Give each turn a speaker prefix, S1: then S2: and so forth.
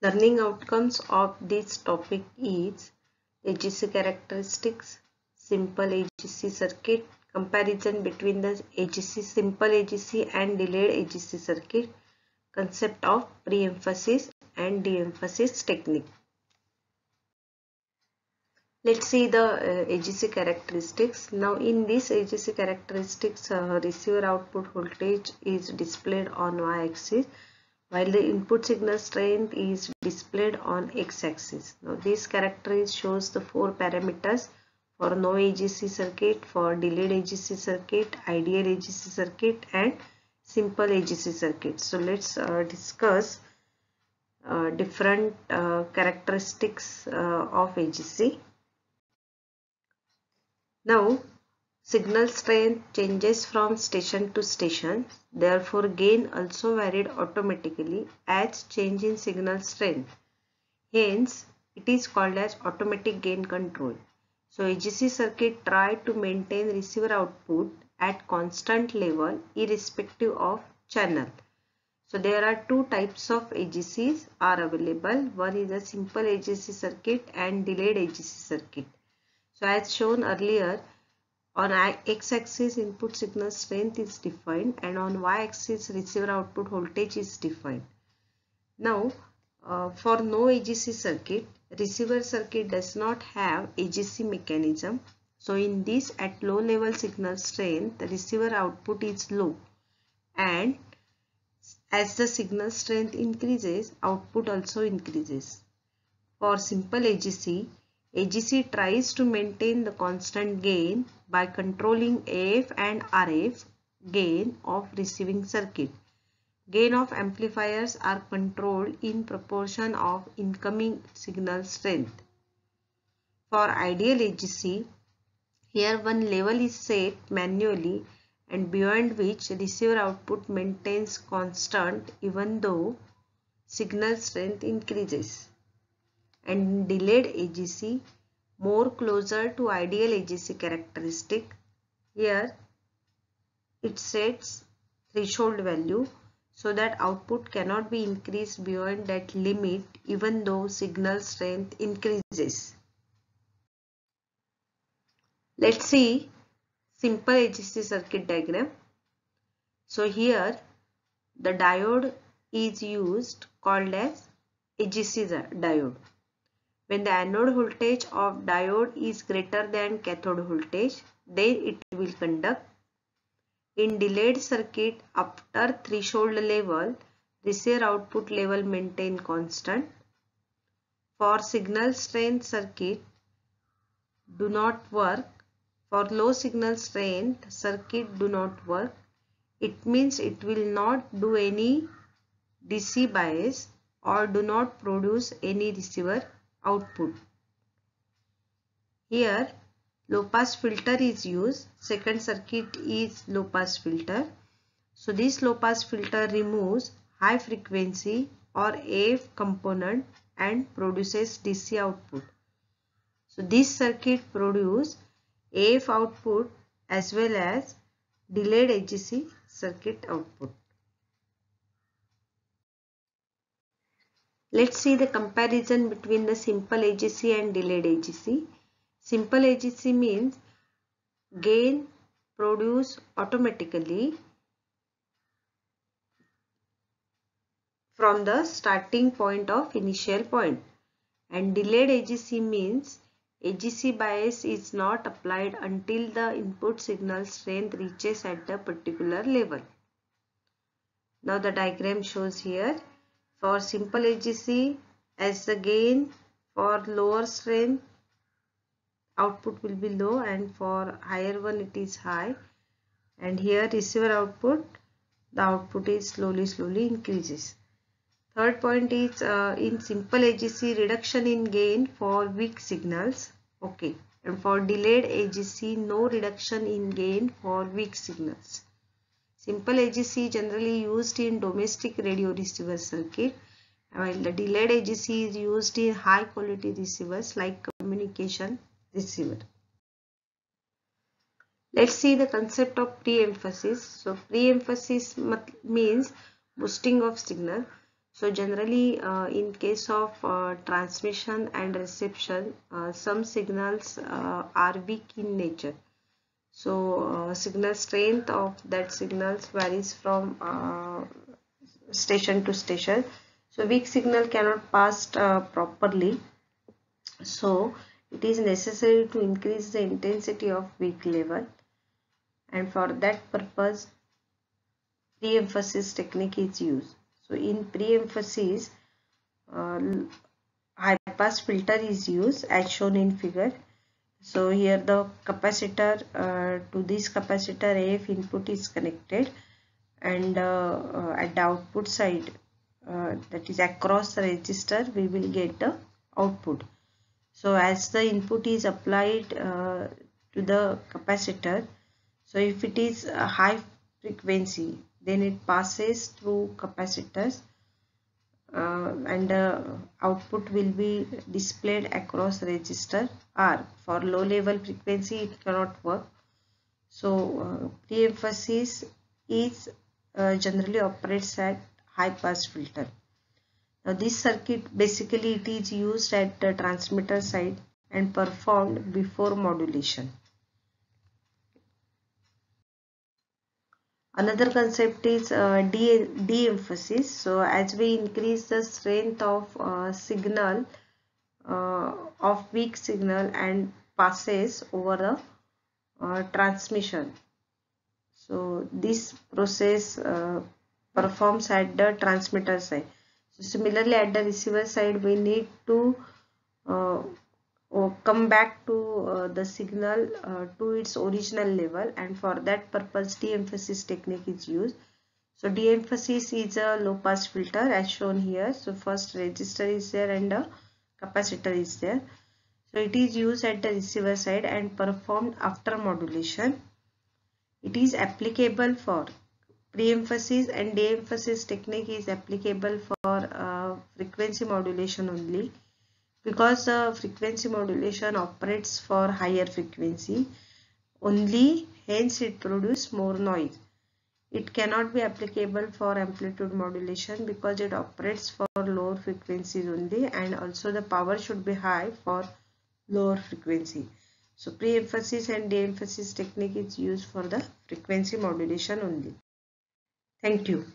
S1: Learning outcomes of this topic is AGC characteristics, simple AGC circuit, comparison between the AGC, simple AGC and delayed AGC circuit, concept of pre-emphasis and de-emphasis technique. Let's see the AGC characteristics. Now in this AGC characteristics, receiver output voltage is displayed on y-axis while the input signal strength is displayed on x-axis. Now this characteristic shows the four parameters for no AGC circuit, for delayed AGC circuit, ideal AGC circuit and simple AGC circuit. So let's discuss different characteristics of AGC. Now signal strength changes from station to station, therefore gain also varied automatically as change in signal strength. Hence, it is called as automatic gain control. So AGC circuit try to maintain receiver output at constant level irrespective of channel. So there are two types of AGCs are available. One is a simple AGC circuit and delayed AGC circuit. So as shown earlier, on x-axis input signal strength is defined and on y-axis receiver output voltage is defined. Now for no AGC circuit, receiver circuit does not have AGC mechanism. So in this, at low level signal strength, the receiver output is low, and as the signal strength increases, output also increases. For simple AGC, AGC tries to maintain the constant gain by controlling AF and RF gain of receiving circuit. Gain of amplifiers are controlled in proportion of incoming signal strength. For ideal AGC, here one level is set manually and beyond which receiver output maintains constant even though signal strength increases. And delayed AGC, more closer to ideal AGC characteristic. Here it sets threshold value so that output cannot be increased beyond that limit even though signal strength increases. Let's see simple AGC circuit diagram. So here the diode is used called as AGC diode. When the anode voltage of diode is greater than cathode voltage, then it will conduct. In delayed circuit, after threshold level, receiver output level maintain constant. For signal strength circuit do not work. For low signal strength circuit do not work. It means it will not do any DC bias or do not produce any receiver output. Here low pass filter is used. Second circuit is low pass filter. So this low pass filter removes high frequency or AF component and produces DC output. So this circuit produces AF output as well as delayed AGC circuit output. Let's see the comparison between the simple AGC and delayed AGC. Simple AGC means gain produced automatically from the starting point of initial point, and delayed AGC means AGC bias is not applied until the input signal strength reaches at the particular level. Now the diagram shows here. For simple AGC, as the gain for lower strength output will be low and for higher one it is high, and here receiver output, the output is slowly increases. Third point is in simple AGC, reduction in gain for weak signals. Okay, and for delayed AGC, no reduction in gain for weak signals. Simple AGC generally used in domestic radio receiver circuit, while the delayed AGC is used in high quality receivers like communication receiver. Let's see the concept of pre-emphasis. So pre-emphasis means boosting of signal. So generally in case of transmission and reception, some signals are weak in nature. So signal strength of that signals varies from station to station. So weak signal cannot pass properly. So it is necessary to increase the intensity of weak level, and for that purpose pre-emphasis technique is used. So in pre-emphasis, uh, high pass filter is used as shown in figure. So here the capacitor, to this capacitor AF input is connected, and at the output side, that is across the resistor, we will get the output. So as the input is applied to the capacitor, so if it is a high frequency, then it passes through capacitors, and output will be displayed across register R. For low level frequency it cannot work. So pre-emphasis is generally operates at high pass filter. Now this circuit basically it is used at the transmitter side and performed before modulation. Another concept is de-emphasis. So as we increase the strength of signal, of weak signal, and passes over the transmission. So this process performs at the transmitter side. So similarly at the receiver side we need to uh, come back to the signal to its original level, and for that purpose de-emphasis technique is used. So de-emphasis is a low pass filter as shown here. So first resistor is there and a capacitor is there. So it is used at the receiver side and performed after modulation. It is applicable for pre-emphasis, and de-emphasis technique is applicable for frequency modulation only, because the frequency modulation operates for higher frequency only, hence it produces more noise. It cannot be applicable for amplitude modulation because it operates for lower frequencies only, and also the power should be high for lower frequency. So pre-emphasis and de-emphasis technique is used for the frequency modulation only. Thank you.